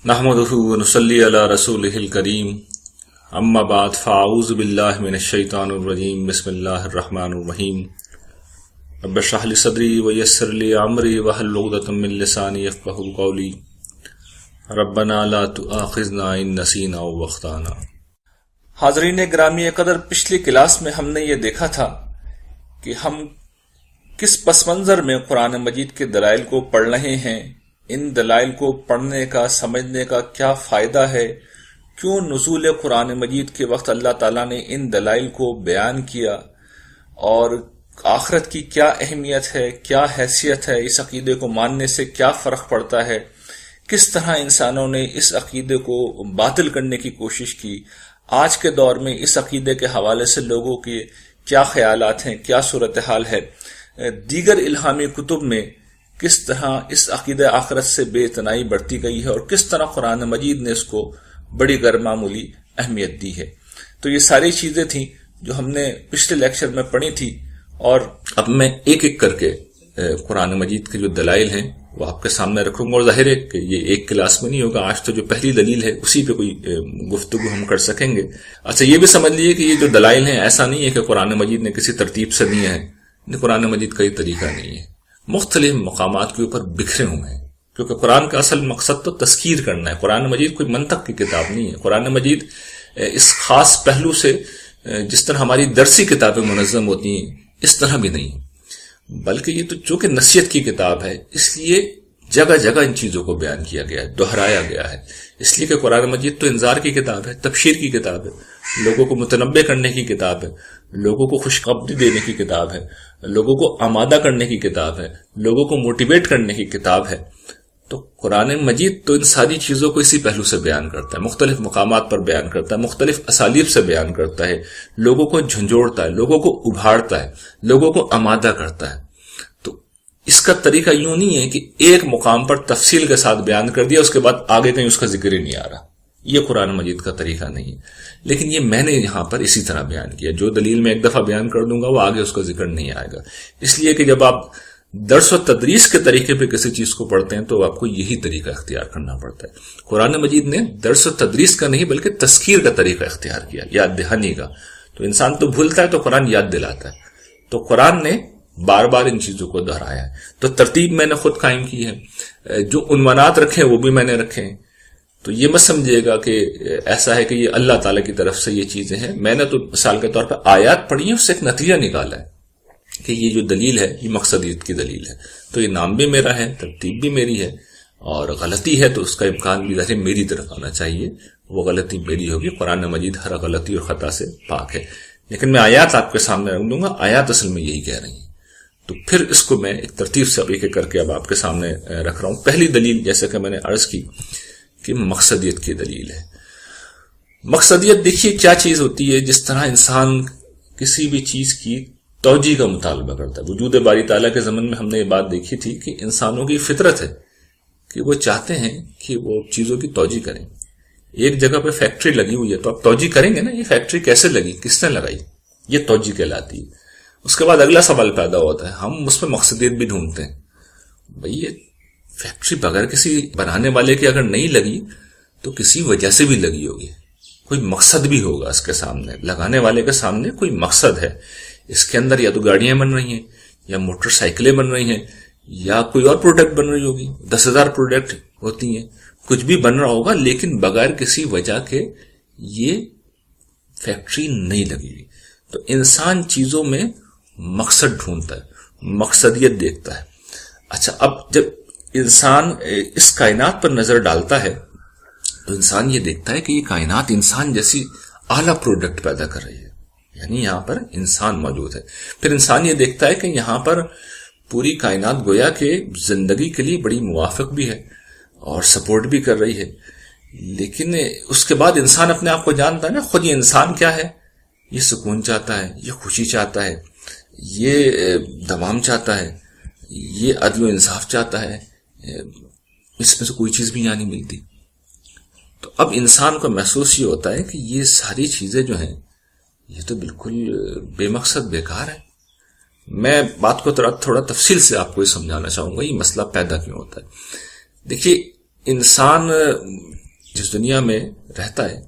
نحمدہ ونصلی علی رسولہ الکریم اما بعد فاعوذ باللہ من الشیطان الرجیم بسم اللہ الرحمن الرحیم رب اشرح لی صدری ویسر لی امری واحلل عقدۃ من لسانی یفقہوا قولی ربنا لا تؤاخذنا ان نسینا او اخطانا۔ حاضرین گرامی قدر، پچھلی کلاس میں ہم نے یہ دیکھا تھا کہ ہم کس پس منظر میں قرآن مجید کے دلائل کو پڑھ رہے ہیں، ان دلائل کو پڑھنے کا سمجھنے کا کیا فائدہ ہے، کیوں نزول قرآن مجید کے وقت اللہ تعالیٰ نے ان دلائل کو بیان کیا، اور آخرت کی کیا اہمیت ہے، کیا حیثیت ہے، اس عقیدے کو ماننے سے کیا فرق پڑتا ہے، کس طرح انسانوں نے اس عقیدے کو باطل کرنے کی کوشش کی، آج کے دور میں اس عقیدے کے حوالے سے لوگوں کے کیا خیالات ہیں، کیا صورتحال ہے، دیگر الہامی کتب میں کس طرح اس عقیدہ آخرت سے بے اتنائی بڑھتی گئی ہے، اور کس طرح قرآن مجید نے اس کو بڑی غیر معمولی اہمیت دی ہے۔ تو یہ ساری چیزیں تھیں جو ہم نے پچھلے لیکچر میں پڑھی تھی، اور اب میں ایک ایک کر کے قرآن مجید کے جو دلائل ہیں وہ آپ کے سامنے رکھوں گا، اور ظاہر ہے کہ یہ ایک کلاس میں نہیں ہوگا، آج تو جو پہلی دلیل ہے اسی پہ کوئی گفتگو ہم کر سکیں گے۔ اچھا، یہ بھی سمجھ لیجیے کہ یہ جو دلائل ہیں ایسا نہیں ہے کہ قرآن مجید نے کسی ترتیب سے دیے ہیں، قرآن مجید کا یہ طریقہ نہیں ہے، مختلف مقامات کے اوپر بکھرے ہوئے ہیں، کیونکہ قرآن کا اصل مقصد تو تذکیر کرنا ہے۔ قرآن مجید کوئی منطق کی کتاب نہیں ہے، قرآن مجید اس خاص پہلو سے جس طرح ہماری درسی کتابیں منظم ہوتی ہیں اس طرح بھی نہیں، بلکہ یہ تو چونکہ نصیحت کی کتاب ہے اس لیے جگہ جگہ ان چیزوں کو بیان کیا گیا ہے، دہرایا گیا ہے، اس لیے کہ قرآن مجید تو انذار کی کتاب ہے، تبشیر کی کتاب ہے، لوگوں کو متنبع کرنے کی کتاب ہے، لوگوں کو خوشخبری دینے کی کتاب ہے، لوگوں کو آمادہ کرنے کی کتاب ہے، لوگوں کو موٹیویٹ کرنے کی کتاب ہے۔ تو قرآن مجید تو ان ساری چیزوں کو اسی پہلو سے بیان کرتا ہے، مختلف مقامات پر بیان کرتا ہے، مختلف اسالیب سے بیان کرتا ہے، لوگوں کو جھنجھوڑتا ہے، لوگوں کو ابھارتا ہے، لوگوں کو آمادہ کرتا ہے۔ تو اس کا طریقہ یوں نہیں ہے کہ ایک مقام پر تفصیل کے ساتھ بیان کر دیا، اس کے بعد آگے کہیں اس کا ذکر ہی نہیں آ رہا، یہ قرآن مجید کا طریقہ نہیں ہے۔ لیکن یہ میں نے یہاں پر اسی طرح بیان کیا، جو دلیل میں ایک دفعہ بیان کر دوں گا وہ آگے اس کا ذکر نہیں آئے گا، اس لیے کہ جب آپ درس و تدریس کے طریقے پہ کسی چیز کو پڑھتے ہیں تو آپ کو یہی طریقہ اختیار کرنا پڑتا ہے۔ قرآن مجید نے درس و تدریس کا نہیں بلکہ تذکیر کا طریقہ اختیار کیا، یاد دہانی کا۔ تو انسان تو بھولتا ہے تو قرآن یاد دلاتا ہے، تو قرآن نے بار بار ان چیزوں کو دہرایا ہے۔ تو ترتیب میں نے خود قائم کی ہے، جو عنوانات رکھے وہ بھی میں نے رکھے ہیں، تو یہ مت سمجھیے گا کہ ایسا ہے کہ یہ اللہ تعالیٰ کی طرف سے یہ چیزیں ہیں۔ میں نے تو مثال کے طور پر آیات پڑھی ہیں، اس سے ایک نتیجہ نکالا ہے کہ یہ جو دلیل ہے یہ مقصدیت کی دلیل ہے، تو یہ نام بھی میرا ہے، ترتیب بھی میری ہے، اور غلطی ہے تو اس کا امکان بھی ظاہر میری طرف آنا چاہیے، وہ غلطی میری ہوگی، قرآن مجید ہر غلطی اور خطا سے پاک ہے۔ لیکن میں آیات آپ کے سامنے رکھ دوں گا، آیات اصل میں یہی کہہ رہی ہیں، تو پھر اس کو میں ایک ترتیب سے ایک ایک کر کے اب آپ کے سامنے رکھ رہا ہوں۔ پہلی دلیل جیسے کہ میں نے عرض کی کہ مقصدیت کی دلیل ہے۔ مقصدیت دیکھیے کیا چیز ہوتی ہے، جس طرح انسان کسی بھی چیز کی توجیہ کا مطالبہ کرتا ہے۔ وجود باری تعالیٰ کے زمن میں ہم نے یہ بات دیکھی تھی کہ انسانوں کی فطرت ہے کہ وہ چاہتے ہیں کہ وہ چیزوں کی توجیہ کریں۔ ایک جگہ پہ فیکٹری لگی ہوئی ہے تو آپ توجیہ کریں گے نا، یہ فیکٹری کیسے لگی، کس نے لگائی، یہ توجیہ کہلاتی ہے۔ اس کے بعد اگلا سوال پیدا ہوتا ہے، ہم اس میں مقصدیت بھی ڈھونڈتے ہیں، بھئی یہ فیکٹری بغیر کسی بنانے والے کے اگر نہیں لگی تو کسی وجہ سے بھی لگی ہوگی، کوئی مقصد بھی ہوگا اس کے سامنے، لگانے والے کے سامنے کوئی مقصد ہے۔ اس کے اندر یا تو گاڑیاں بن رہی ہیں، یا موٹر سائیکلیں بن رہی ہیں، یا کوئی اور پروڈکٹ بن رہی ہوگی، 10,000 پروڈکٹ ہوتی ہیں، کچھ بھی بن رہا ہوگا، لیکن بغیر کسی وجہ کے یہ فیکٹری نہیں لگی ہوئی۔ تو انسان چیزوں میں مقصد ڈھونڈتا ہے، مقصدیت دیکھتا ہے۔ اچھا، اب جب انسان اس کائنات پر نظر ڈالتا ہے تو انسان یہ دیکھتا ہے کہ یہ کائنات انسان جیسی اعلیٰ پروڈکٹ پیدا کر رہی ہے، یعنی یہاں پر انسان موجود ہے۔ پھر انسان یہ دیکھتا ہے کہ یہاں پر پوری کائنات گویا کہ زندگی کے لیے بڑی موافق بھی ہے اور سپورٹ بھی کر رہی ہے، لیکن اس کے بعد انسان اپنے آپ کو جانتا ہے نا، خود یہ انسان کیا ہے، یہ سکون چاہتا ہے، یہ خوشی چاہتا ہے، یہ دوام چاہتا ہے، یہ عدل و انصاف چاہتا ہے، اس میں سے کوئی چیز بھی یہاں نہیں ملتی۔ تو اب انسان کو محسوس یہ ہوتا ہے کہ یہ ساری چیزیں جو ہیں یہ تو بالکل بے مقصد بیکار ہے۔ میں بات کو تھوڑا تفصیل سے آپ کو یہ سمجھانا چاہوں گا، یہ مسئلہ پیدا کیوں ہوتا ہے۔ دیکھیے، انسان اس دنیا میں رہتا ہے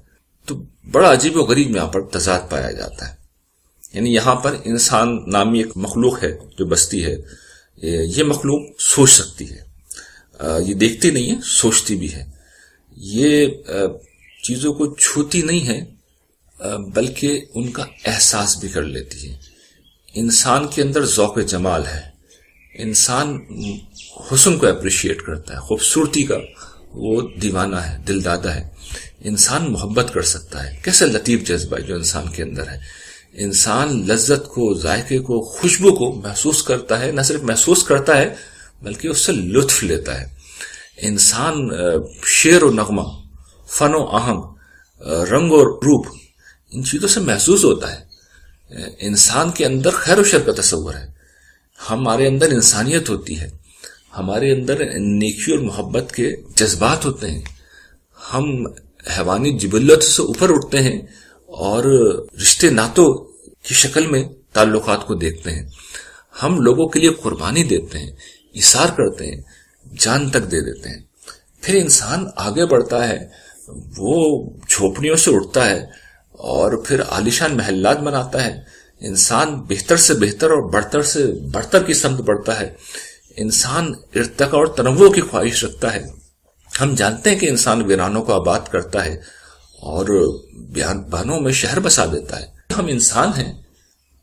تو بڑا عجیب و غریب یہاں پر تضاد پایا جاتا ہے. یعنی یہاں پر انسان نامی ایک مخلوق ہے جو بستی ہے. یہ مخلوق سوچ سکتی ہے, یہ دیکھتی نہیں ہے, سوچتی بھی ہے. یہ چیزوں کو چھوتی نہیں ہے بلکہ ان کا احساس بھی کر لیتی ہے. انسان کے اندر ذوق جمال ہے, انسان حسن کو اپریشیٹ کرتا ہے, خوبصورتی کا وہ دیوانہ ہے, دل دادا ہے. انسان محبت کر سکتا ہے. کیسا لطیف جذبہ ہے جو انسان کے اندر ہے. انسان لذت کو, ذائقے کو, خوشبو کو محسوس کرتا ہے. نہ صرف محسوس کرتا ہے بلکہ اس سے لطف لیتا ہے. انسان شعر و نغمہ, فن و آہنگ, رنگ و روپ, ان چیزوں سے محسوس ہوتا ہے. انسان کے اندر خیر و شر کا تصور ہے. ہمارے اندر انسانیت ہوتی ہے, ہمارے اندر نیکی اور محبت کے جذبات ہوتے ہیں. ہم حیوانی جبلت سے اوپر اٹھتے ہیں اور رشتے ناتوں کی شکل میں تعلقات کو دیکھتے ہیں. ہم لوگوں کے لیے قربانی دیتے ہیں, ایثار کرتے ہیں, جان تک دے دیتے ہیں. پھر انسان آگے بڑھتا ہے, وہ جھوپڑیوں سے اٹھتا ہے اور پھر عالیشان محلات بناتا ہے. انسان بہتر سے بہتر اور برتر سے برتر کی سمت بڑھتا ہے. انسان ارتقاء اور تنوع کی خواہش رکھتا ہے. ہم جانتے ہیں کہ انسان ویرانوں کو آباد کرتا ہے اور بیابانوں میں شہر بسا دیتا ہے. ہم انسان ہیں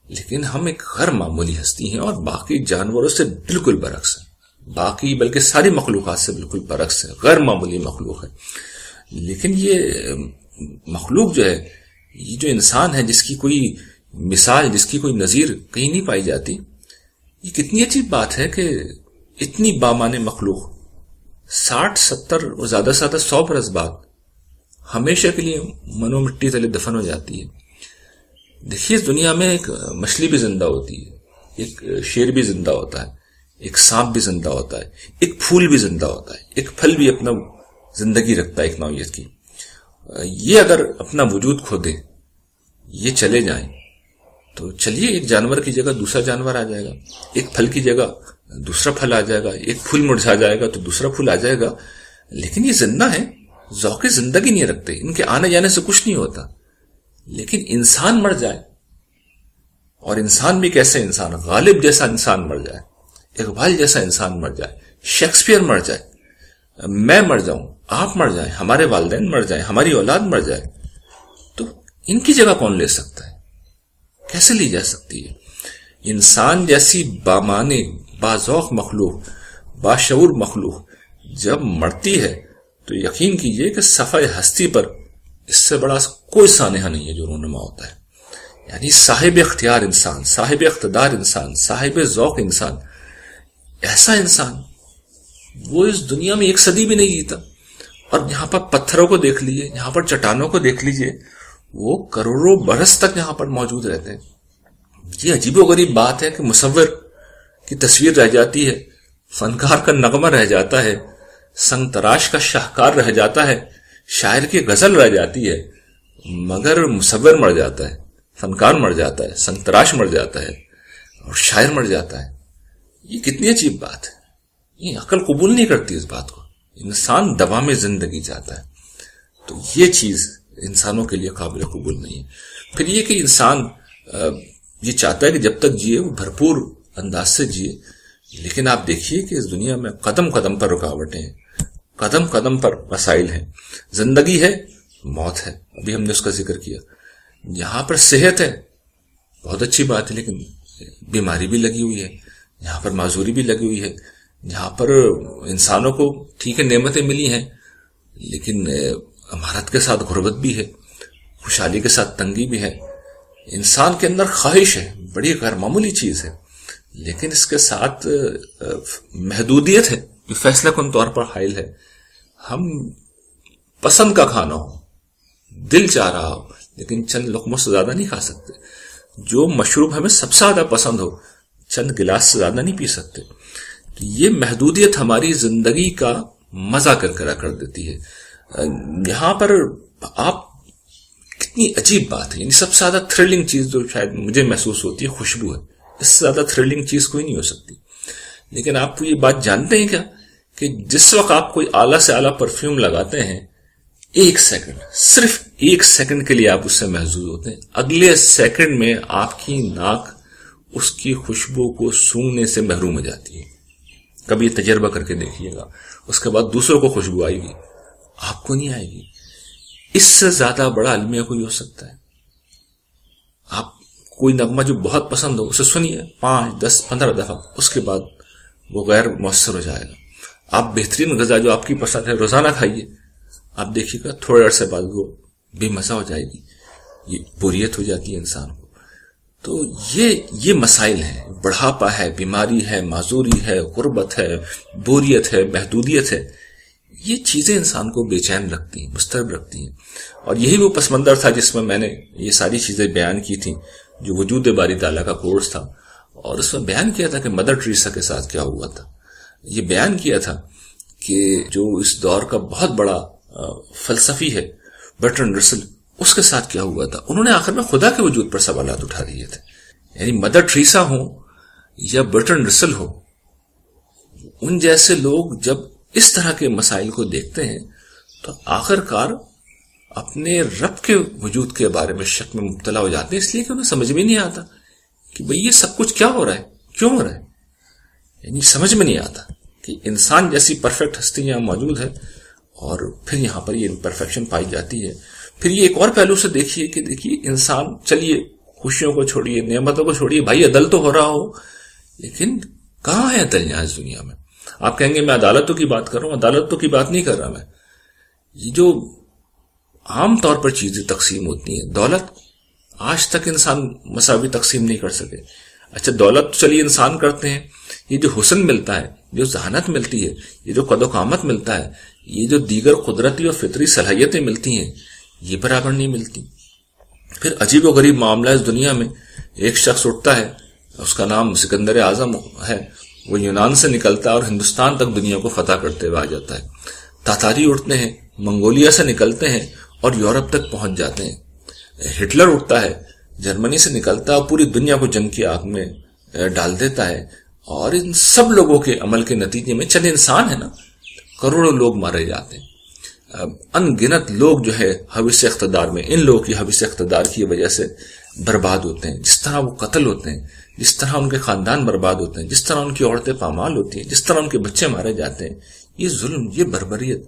لیکن ہم ایک غیر معمولی ہستی ہیں اور باقی جانوروں سے بالکل برعکس ہیں. باقی بلکہ ساری مخلوقات سے بالکل برعکس ہے, غیر معمولی مخلوق ہے. لیکن یہ مخلوق جو ہے, یہ جو انسان ہے جس کی کوئی مثال, جس کی کوئی نظیر کہیں نہیں پائی جاتی, یہ کتنی عجیب بات ہے کہ اتنی بامانے مخلوق 60-70 اور زیادہ سے زیادہ 100 برس بعد ہمیشہ کے لیے منو مٹی تلے دفن ہو جاتی ہے. دیکھیے اس دنیا میں ایک مچھلی بھی زندہ ہوتی ہے, ایک شیر بھی زندہ ہوتا ہے, ایک سانپ بھی زندہ ہوتا ہے, ایک پھول بھی زندہ ہوتا ہے, ایک پھل بھی اپنا زندگی رکھتا ہے ایک نوعیت کی. یہ اگر اپنا وجود کھو دیں, یہ چلے جائیں, تو چلیے ایک جانور کی جگہ دوسرا جانور آ جائے گا, ایک پھل کی جگہ دوسرا پھل آ جائے گا, ایک پھول مرجھا جائے گا تو دوسرا پھول آ جائے گا. لیکن یہ زندہ ہے, ذوق زندگی نہیں رکھتے, ان کے آنے جانے سے کچھ نہیں ہوتا. لیکن انسان مر جائے, اور انسان بھی کیسے انسان, غالب جیسا انسان مر جائے, اقبال جیسا انسان مر جائے, شیکسپیئر مر جائے, میں مر جاؤں, آپ مر جائیں, ہمارے والدین مر جائیں, ہماری اولاد مر جائے, تو ان کی جگہ کون لے سکتا ہے؟ کیسے لی جا سکتی ہے؟ انسان جیسی بامانے, باذوق مخلوق, باشعور مخلوق جب مرتی ہے تو یقین کیجئے کہ صفحہ ہستی پر اس سے بڑا کوئی سانحہ نہیں ہے جو رونما ہوتا ہے. یعنی صاحب اختیار انسان, صاحب اقتدار انسان, صاحب ذوق انسان, ایسا انسان وہ اس دنیا میں 1 صدی بھی نہیں جیتا. اور یہاں پر پتھروں کو دیکھ لیجئے, یہاں پر چٹانوں کو دیکھ لیجئے, وہ کروڑوں برس تک یہاں پر موجود رہتے ہیں. یہ عجیب و غریب بات ہے کہ مصور کی تصویر رہ جاتی ہے, فنکار کا نغمہ رہ جاتا ہے, سنگ تراش کا شاہکار رہ جاتا ہے, شاعر کی غزل رہ جاتی ہے, مگر مصور مر جاتا ہے, فنکار مر جاتا ہے, سنگ تراش مر جاتا ہے اور شاعر مر جاتا ہے. یہ کتنی عجیب بات ہے, یہ عقل قبول نہیں کرتی اس بات کو. انسان دوام زندگی چاہتا ہے, تو یہ چیز انسانوں کے لیے قابل قبول نہیں ہے. پھر یہ کہ انسان یہ چاہتا ہے کہ جب تک جیے وہ بھرپور انداز سے جیے, لیکن آپ دیکھیے کہ اس دنیا میں قدم قدم پر رکاوٹیں ہیں, قدم قدم پر مسائل ہیں. زندگی ہے, موت ہے, ابھی ہم نے اس کا ذکر کیا. یہاں پر صحت ہے, بہت اچھی بات ہے, لیکن بیماری بھی لگی ہوئی ہے, یہاں پر معذوری بھی لگی ہوئی ہے. یہاں پر انسانوں کو ٹھیک ہے نعمتیں ملی ہیں, لیکن امارت کے ساتھ غربت بھی ہے, خوشحالی کے ساتھ تنگی بھی ہے. انسان کے اندر خواہش ہے, بڑی غیر معمولی چیز ہے, لیکن اس کے ساتھ محدودیت ہے, فیصلہ کن طور پر حائل ہے. ہم پسند کا کھانا ہو, دل چاہ رہا ہو, لیکن چند لقموں سے زیادہ نہیں کھا سکتے. جو مشروب ہمیں سب سے زیادہ پسند ہو, چند گلاس سے زیادہ نہیں پی سکتے. یہ محدودیت ہماری زندگی کا مزہ کر دیتی ہے. یہاں پر آپ کتنی عجیب بات ہے, یعنی سب سے زیادہ تھرلنگ چیز جو شاید مجھے محسوس ہوتی ہے خوشبو ہے. اس سے زیادہ تھرلنگ چیز کوئی نہیں ہو سکتی. لیکن آپ یہ بات جانتے ہیں کیا کہ جس وقت آپ کوئی اعلیٰ سے اعلیٰ پرفیوم لگاتے ہیں ایک سیکنڈ، صرف ایک سیکنڈ کے لیے آپ اس سے محظوظ ہوتے ہیں، اگلے سیکنڈ میں آپ کی ناک اس کی خوشبو کو سونگھنے سے محروم ہو جاتی ہے. کبھی یہ تجربہ کر کے دیکھیے گا. اس کے بعد دوسروں کو خوشبو آئے گی، آپ کو نہیں آئے گی. اس سے زیادہ بڑا المیہ کوئی ہو سکتا ہے؟ آپ کوئی نغمہ جو بہت پسند ہو اسے سنیے 5 10 15 دفعہ، اس کے بعد وہ غیر مؤثر ہو جائے گا. آپ بہترین غذا جو آپ کی پسند ہے روزانہ کھائیے، آپ دیکھیے گا تھوڑے عرصے بعد وہ بے مزہ ہو جائے گی، یہ بوریت ہو جاتی ہے انسان کو. تو یہ مسائل ہیں، بڑھاپا ہے، بیماری ہے، معذوری ہے، غربت ہے، بوریت ہے، محدودیت ہے. یہ چیزیں انسان کو بے چین رکھتی ہیں، مضطرب رکھتی ہیں. اور یہی وہ پس منظر تھا جس میں نے یہ ساری چیزیں بیان کی تھیں، جو وجود باری تعالیٰ کا کورس تھا. اور اس میں بیان کیا تھا کہ مدر ٹریسا کے ساتھ کیا ہوا تھا. یہ بیان کیا تھا کہ جو اس دور کا بہت بڑا فلسفی ہے برٹرنڈ رسل، اس کے ساتھ کیا ہوا تھا. انہوں نے آخر میں خدا کے وجود پر سوالات اٹھا دیے تھے. یعنی مدر ٹریسا ہو یا برٹرنڈ رسل ہو، ان جیسے لوگ جب اس طرح کے مسائل کو دیکھتے ہیں تو آخر کار اپنے رب کے وجود کے بارے میں شک میں مبتلا ہو جاتے ہیں، اس لیے کہ انہیں سمجھ میں نہیں آتا کہ بھئی یہ سب کچھ کیا ہو رہا ہے، کیوں ہو رہا ہے. یعنی سمجھ میں نہیں آتا کہ انسان جیسی پرفیکٹ ہستی یہاں موجود ہے اور پھر یہاں پر یہ امپرفیکشن پائی جاتی ہے. پھر یہ ایک اور پہلو سے دیکھیے کہ انسان، چلیے خوشیوں کو چھوڑیے، نعمتوں کو چھوڑیے، بھائی عدل تو ہو رہا ہو، لیکن کہاں ہے عدل یہاں اس دنیا میں؟ آپ کہیں گے میں عدالتوں کی بات کر رہا ہوں، عدالتوں کی بات نہیں کر رہا میں. یہ جو عام طور پر چیزیں تقسیم ہوتی ہیں، دولت آج تک انسان مساوی تقسیم نہیں کر سکے. اچھا دولت چلیے انسان کرتے ہیں، یہ جو حسن ملتا ہے، جو ذہانت ملتی ہے، یہ جو قد و قامت ملتا ہے، یہ جو دیگر قدرتی اور فطری صلاحیتیں ملتی ہیں، یہ برابر نہیں ملتی. پھر عجیب و غریب معاملہ اس دنیا میں. ایک شخص اٹھتا ہے، اس کا نام سکندر اعظم ہے، وہ یونان سے نکلتا ہے اور ہندوستان تک دنیا کو فتح کرتے ہوئے آ جاتا ہے. تاتاری اٹھتے ہیں، منگولیا سے نکلتے ہیں اور یورپ تک پہنچ جاتے ہیں. ہٹلر اٹھتا ہے، جرمنی سے نکلتا ہے اور پوری دنیا کو جنگ کی آگ میں ڈال دیتا ہے. اور ان سب لوگوں کے عمل کے نتیجے میں چند انسان ہیں نا، کروڑوں لوگ مارے جاتے ہیں. ان گنت لوگ جو ہے حوث اقتدار میں، ان لوگوں کی حوث اقتدار کی وجہ سے برباد ہوتے ہیں. جس طرح وہ قتل ہوتے ہیں، جس طرح ان کے خاندان برباد ہوتے ہیں، جس طرح ان کی عورتیں پامال ہوتی ہیں، جس طرح ان کے بچے مارے جاتے ہیں، یہ ظلم، یہ بربریت،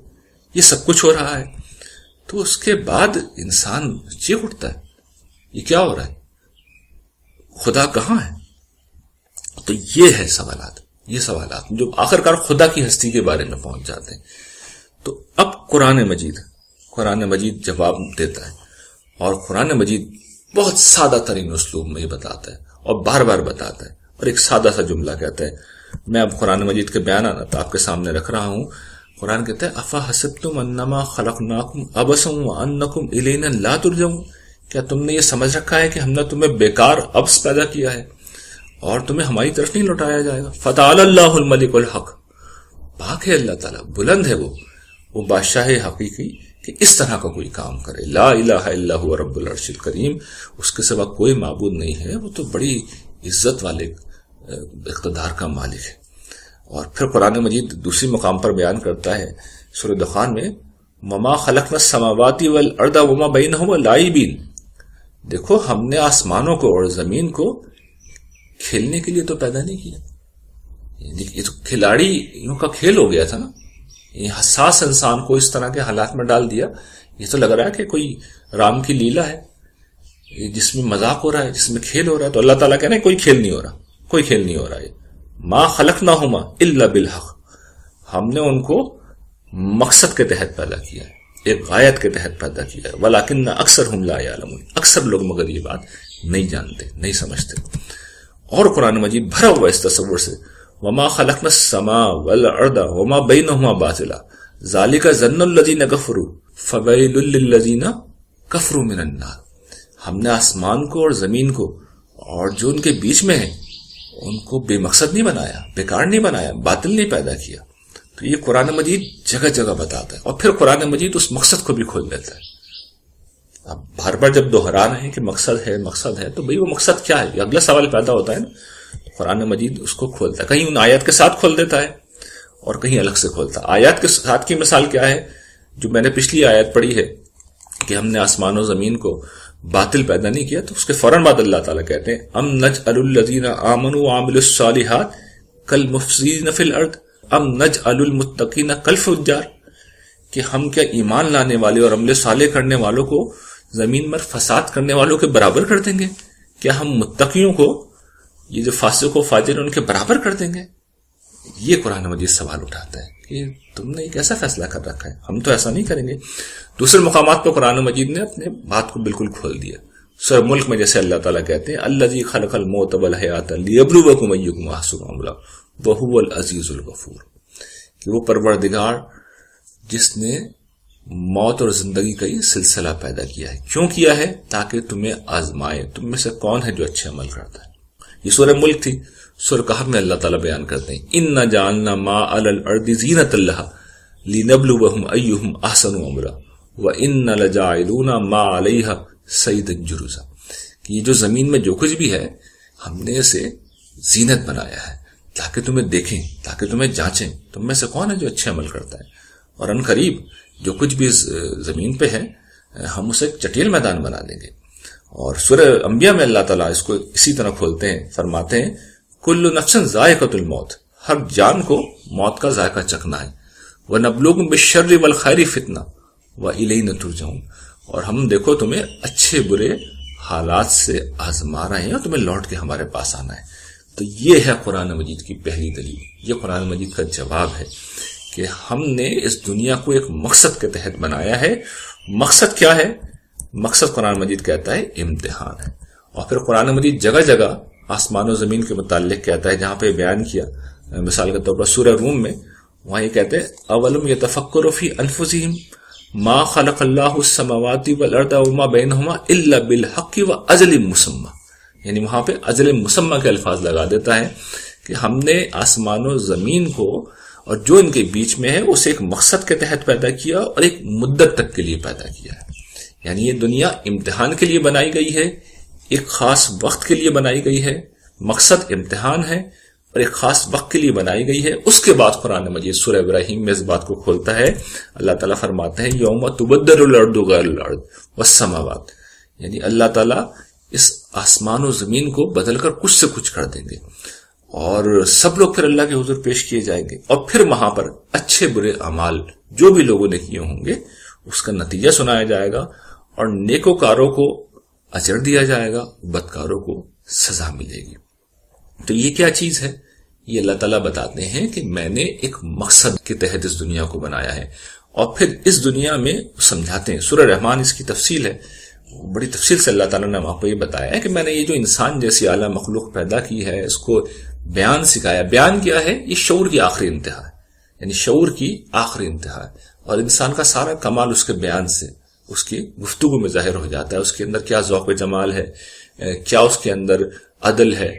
یہ سب کچھ ہو رہا ہے. تو اس کے بعد انسان چیخ اٹھتا ہے، یہ کیا ہو رہا ہے، خدا کہاں ہے؟ تو یہ ہے سوالات، یہ سوالات جو آخر کار خدا کی ہستی کے بارے میں پہنچ جاتے ہیں. تو اب قرآن مجید جواب دیتا ہے، اور قرآن مجید بہت سادہ ترین اسلوب میں یہ بتاتا ہے اور بار بار بتاتا ہے. اور ایک سادہ سا جملہ کہتا ہے، میں اب قرآن مجید کے بیانات آپ کے سامنے رکھ رہا ہوں. قرآن کہتا ہے افا حسبتم انما خلقناکم عبثا وانکم الینا لا ترجعون، کیا تم نے یہ سمجھ رکھا ہے کہ ہم نے تمہیں بیکار عبث پیدا کیا ہے اور تمہیں ہماری طرف نہیں لوٹایا جائے گا. فتعالی اللہ الملک الحق، پاک ہے اللہ تعالیٰ، بلند ہے وہ بادشاہ حقیقی کہ اس طرح کا کوئی کام کرے. لا الہ الا هو رب العرش الکریم، اس کے سوا کوئی معبود نہیں ہے، وہ تو بڑی عزت والے اقتدار کا مالک ہے. اور پھر قرآن مجید دوسری مقام پر بیان کرتا ہے سورہ دخان میں، وما خلقنا السماوات والارض وما بینہما لاعبین، دیکھو ہم نے آسمانوں کو اور زمین کو کھیلنے کے لیے تو پیدا نہیں کیا. یہ تو کھلاڑیوں کا کھیل ہو گیا تھا نا. یہ حساس انسان کو اس طرح کے حالات میں ڈال دیا. یہ تو لگ رہا ہے کہ کوئی رام کی لیلا ہے جس میں مذاق ہو رہا ہے، جس میں کھیل ہو رہا ہے. تو اللہ تعالیٰ کہہ رہے ہیں کوئی کھیل نہیں ہو رہا، کوئی کھیل نہیں ہو رہا ہے. ما خلقناہما الا بالحق، ہم نے ان کو مقصد کے تحت پیدا کیا ہے، ایک غایت کے تحت پیدا کیا ہے. ولکن اکثرہم لا یعلمون، اکثر لوگ مگر یہ بات نہیں جانتے، نہیں سمجھتے. اور قرآن مجید بھرا ہوا اس تصور سے، وما خلقنا السماء والارض وما بینہما باطلا ذالک ظن الذین کفروا فویل للذین کفروا من النار، ہم نے آسمان کو اور زمین کو اور جو ان کے بیچ میں ہے ان کو بے مقصد نہیں بنایا، بیکار نہیں بنایا، باطل نہیں پیدا کیا. تو یہ قرآن مجید جگہ جگہ بتاتا ہے. اور پھر قرآن مجید اس مقصد کو بھی کھول دیتا ہے. اب بار بار جب دہرا رہے ہیں کہ مقصد ہے تو بھئی وہ مقصد کیا ہے، یہ اگلا سوال پیدا ہوتا ہے نا. قرآن مجید اس کو کھولتا ہے، کہیں ان آیات کے ساتھ کھول دیتا ہے اور کہیں الگ سے کھولتا ہے. آیات کے ساتھ کی مثال کیا ہے جو میں نے پچھلی آیت پڑھی ہے کہ ہم نے آسمان و زمین کو باطل پیدا نہیں کیا، تو اس کے فوراً بعد اللہ تعالیٰ کہتے ہیں ام نجعل الذین آمنوا وعملوا الصالحات کالمفسدین فی الارض ام نجعل المتقین کالفجار، کہ ہم کیا ایمان لانے والے اور عمل صالح کرنے والوں کو زمین پر فساد کرنے والوں کے برابر کر دیں گے؟ کیا ہم متقیوں کو، یہ جو فاسق و فاجر ان کے برابر کر دیں گے؟ یہ قرآن مجید سوال اٹھاتا ہے کہ تم نے ایک ایسا فیصلہ کر رکھا ہے، ہم تو ایسا نہیں کریں گے۔ دوسرے مقامات پر قرآن مجید نے اپنے بات کو بالکل کھول دیا۔ سورہ ملک میں جیسے اللہ تعالیٰ کہتے ہیں الذی خلق الموت والحیات لیبلوکم ایکم احسن عملا وہو العزیز الغفور، کہ وہ پروردگار جس نے موت اور زندگی کا یہ سلسلہ پیدا کیا ہے، کیوں کیا ہے؟ تاکہ تمہیں آزمائے تم میں سے کون ہے جو اچھے عمل کرتا ہے۔ یہ سورہ ملک تھی۔ سورہ کہف میں اللہ تعالیٰ بیان کرتے ہیں اِنَّا جَعَلْنَا مَا عَلَى الْأَرْضِ زِينَةً لَهَا لِنَبْلُوَهُمْ أَيُّهُمْ أَحْسَنُ عَمَلًا وَإِنَّا لَجَاعِلُونَ مَا عَلَيْهَا صَيْدًا جُرُزًا، کہ یہ جو زمین میں جو کچھ بھی ہے ہم نے اسے زینت بنایا ہے تاکہ تمہیں دیکھیں، تاکہ تمہیں جانچیں تم میں سے کون ہے جو اچھے عمل کرتا ہے، اور ان قریب جو کچھ بھی زمین پہ ہے ہم اسے ایک چٹیل میدان بنا دیں گے۔ اور سورہ انبیاء میں اللہ تعالیٰ اس کو اسی طرح کھولتے ہیں، فرماتے ہیں کل نفس ذائقۃ الموت، ہر جان کو موت کا ذائقہ چکھنا ہے، وَنَبْلُوكُمْ بِالشَّرِّ وَالْخَيْرِ فِتْنَةً وَإِلَيْنَا تُرْجَعُونَ، اور ہم دیکھو تمہیں اچھے برے حالات سے آزما رہے ہیں اور تمہیں لوٹ کے ہمارے پاس آنا ہے۔ تو یہ ہے قرآن مجید کی پہلی دلیل، یہ قرآن مجید کا جواب ہے کہ ہم نے اس دنیا کو ایک مقصد کے تحت بنایا ہے۔ مقصد کیا ہے؟ مقصد قرآن مجید کہتا ہے امتحان ہے۔ اور پھر قرآن مجید جگہ جگہ آسمان و زمین کے متعلق کہتا ہے، جہاں پہ بیان کیا مثال کے طور پر سورہ روم میں، وہاں یہ کہتے ہیں اولم یتفکروا فی انفسہم ما خلق اللہ السماوات والارض وما بینہما الا بالحق واجل مسمى، یعنی وہاں پہ اجل مسمى کے الفاظ لگا دیتا ہے کہ ہم نے آسمان و زمین کو اور جو ان کے بیچ میں ہے اسے ایک مقصد کے تحت پیدا کیا اور ایک مدت تک کے لیے پیدا کیا ہے۔ یعنی یہ دنیا امتحان کے لیے بنائی گئی ہے، ایک خاص وقت کے لیے بنائی گئی ہے، مقصد امتحان ہے اور ایک خاص وقت کے لیے بنائی گئی ہے۔ اس کے بعد قرآن مجید سورہ ابراہیم میں اس بات کو کھولتا ہے، اللہ تعالیٰ فرماتے ہیں یوم تبدل الارض غیر الارض والسماوات، یعنی اللہ تعالیٰ اس آسمان و زمین کو بدل کر کچھ سے کچھ کر دیں گے اور سب لوگ پھر اللہ کے حضور پیش کیے جائیں گے، اور پھر وہاں پر اچھے برے اعمال جو بھی لوگوں نے کیے ہوں گے اس کا نتیجہ سنایا جائے گا، اور نیکوکاروں کو اجر دیا جائے گا، بدکاروں کو سزا ملے گی۔ تو یہ کیا چیز ہے؟ یہ اللہ تعالیٰ بتاتے ہیں کہ میں نے ایک مقصد کے تحت اس دنیا کو بنایا ہے، اور پھر اس دنیا میں سمجھاتے ہیں۔ سورہ رحمان اس کی تفصیل ہے، بڑی تفصیل سے اللہ تعالیٰ نے وہاں پہ یہ بتایا ہے کہ میں نے یہ جو انسان جیسی اعلیٰ مخلوق پیدا کی ہے اس کو بیان سکھایا۔ بیان کیا ہے؟ یہ شعور کی آخری انتہا ہے، یعنی شعور کی آخری انتہا ہے، اور انسان کا سارا کمال اس کے بیان سے، اس کی گفتگو میں ظاہر ہو جاتا ہے۔ اس کے اندر کیا ذوق و جمال ہے، کیا اس کے اندر عدل ہے،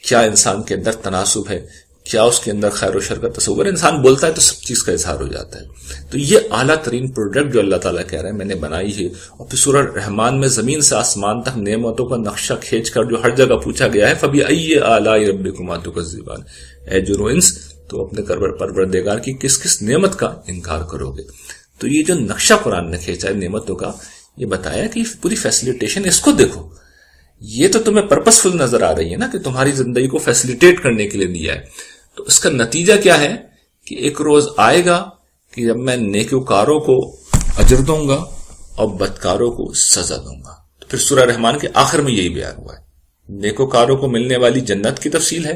کیا انسان کے اندر تناسب ہے، کیا اس کے اندر خیر و شر کا تصور ہے۔ انسان بولتا ہے تو سب چیز کا اظہار ہو جاتا ہے۔ تو یہ اعلیٰ ترین پروڈکٹ جو اللہ تعالیٰ کہہ رہے ہیں میں نے بنائی ہے۔ اور پھر سورہ رحمان میں زمین سے آسمان تک نعمتوں کا نقشہ کھینچ کر جو ہر جگہ پوچھا گیا ہے فَبِأَيِّ آلَاءِ رَبِّكُمَا تُكَذِّبَانِ، اے جرو انس تو اپنے پروردگار کی کس کس نعمت کا انکار کرو گے۔ تو یہ جو نقشہ قرآن نے کھینچا ہے نعمتوں کا، یہ بتایا کہ پوری فیسلیٹیشن، اس کو دیکھو، یہ تو تمہیں پرپس فل نظر آ رہی ہے نا کہ تمہاری زندگی کو فیسلیٹیٹ کرنے کے لیے دیا ہے۔ تو اس کا نتیجہ کیا ہے کہ ایک روز آئے گا کہ جب میں نیکوکاروں کو اجر دوں گا اور بدکاروں کو سزا دوں گا۔ تو پھر سورہ رحمان کے آخر میں یہی بیان ہوا ہے، نیکوکاروں کو ملنے والی جنت کی تفصیل ہے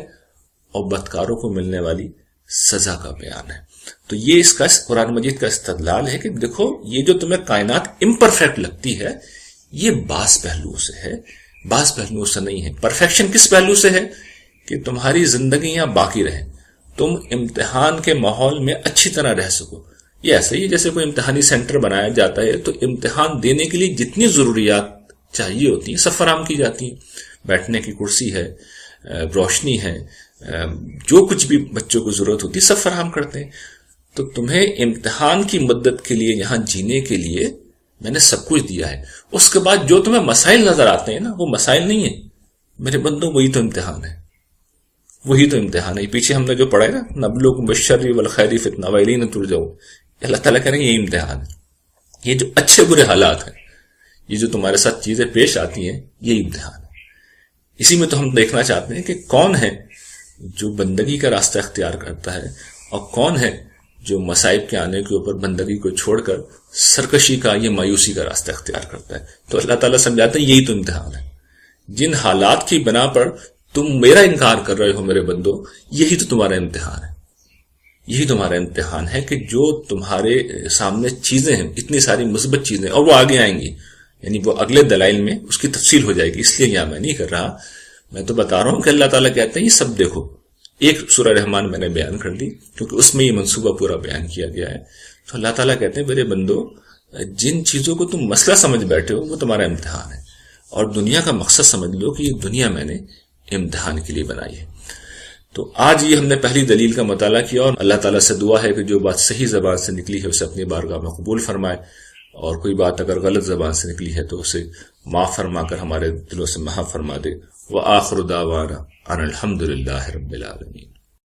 اور بدکاروں کو ملنے والی سزا کا بیان ہے۔ تو یہ اس کا قرآن مجید کا استدلال ہے کہ دیکھو یہ جو تمہیں کائنات امپرفیکٹ لگتی ہے یہ بعض پہلوؤں سے ہے، بعض پہلوؤں سے نہیں ہے۔ پرفیکشن کس پہلو سے ہے؟ کہ تمہاری زندگیاں باقی رہیں، تم امتحان کے ماحول میں اچھی طرح رہ سکو۔ یہ ایسا ہی جیسے کوئی امتحانی سینٹر بنایا جاتا ہے تو امتحان دینے کے لیے جتنی ضروریات چاہیے ہوتی ہیں سب فراہم کی جاتی ہیں، بیٹھنے کی کرسی ہے، روشنی ہے، جو کچھ بھی بچوں کو ضرورت ہوتی ہے سب فراہم کرتے ہیں۔ تو تمہیں امتحان کی مدت کے لیے یہاں جینے کے لیے میں نے سب کچھ دیا ہے۔ اس کے بعد جو تمہیں مسائل نظر آتے ہیں نا وہ مسائل نہیں ہیں میرے بندوں، وہی تو امتحان ہے، وہی تو امتحان ہے۔ پیچھے ہم نے جو پڑھا ہے نا نبلوکم بالشر والخیر فتنہ والینا ترجعون، اللہ تعالیٰ کہہ رہے ہیں یہ امتحان ہے، یہ جو اچھے برے حالات ہیں، یہ جو تمہارے ساتھ چیزیں پیش آتی ہیں، یہ امتحان ہے۔ اسی میں تو ہم دیکھنا چاہتے ہیں کہ کون ہے جو بندگی کا راستہ اختیار کرتا ہے اور کون ہے جو مصائب کے آنے کے اوپر بندگی کو چھوڑ کر سرکشی کا یا مایوسی کا راستہ اختیار کرتا ہے۔ تو اللہ تعالیٰ سمجھاتے ہیں یہی تو امتحان ہے، جن حالات کی بنا پر تم میرا انکار کر رہے ہو میرے بندو، یہی تو تمہارا امتحان ہے۔ یہی تمہارا امتحان ہے کہ جو تمہارے سامنے چیزیں ہیں، اتنی ساری مثبت چیزیں، اور وہ آگے آئیں گی، یعنی وہ اگلے دلائل میں اس کی تفصیل ہو جائے گی، اس لیے یہاں میں نہیں کر رہا، میں تو بتا رہا ہوں کہ اللہ تعالیٰ کہتے ہیں یہ سب دیکھو۔ ایک سورہ رحمان میں نے بیان کر دی کیونکہ اس میں یہ منصوبہ پورا بیان کیا گیا ہے۔ تو اللہ تعالیٰ کہتے ہیں میرے بندو، جن چیزوں کو تم مسئلہ سمجھ بیٹھے ہو وہ تمہارا امتحان ہے، اور دنیا کا مقصد سمجھ لو کہ یہ دنیا میں نے امتحان کے لیے بنائی ہے۔ تو آج یہ ہم نے پہلی دلیل کا مطالعہ کیا، اور اللہ تعالیٰ سے دعا ہے کہ جو بات صحیح زبان سے نکلی ہے اسے اپنی بارگاہ میں قبول فرمائے، اور کوئی بات اگر غلط زبان سے نکلی ہے تو اسے معاف فرما کر ہمارے دلوں سے محو فرما دے۔ وآخر دعوانا ان الحمد للہ رب العالمین۔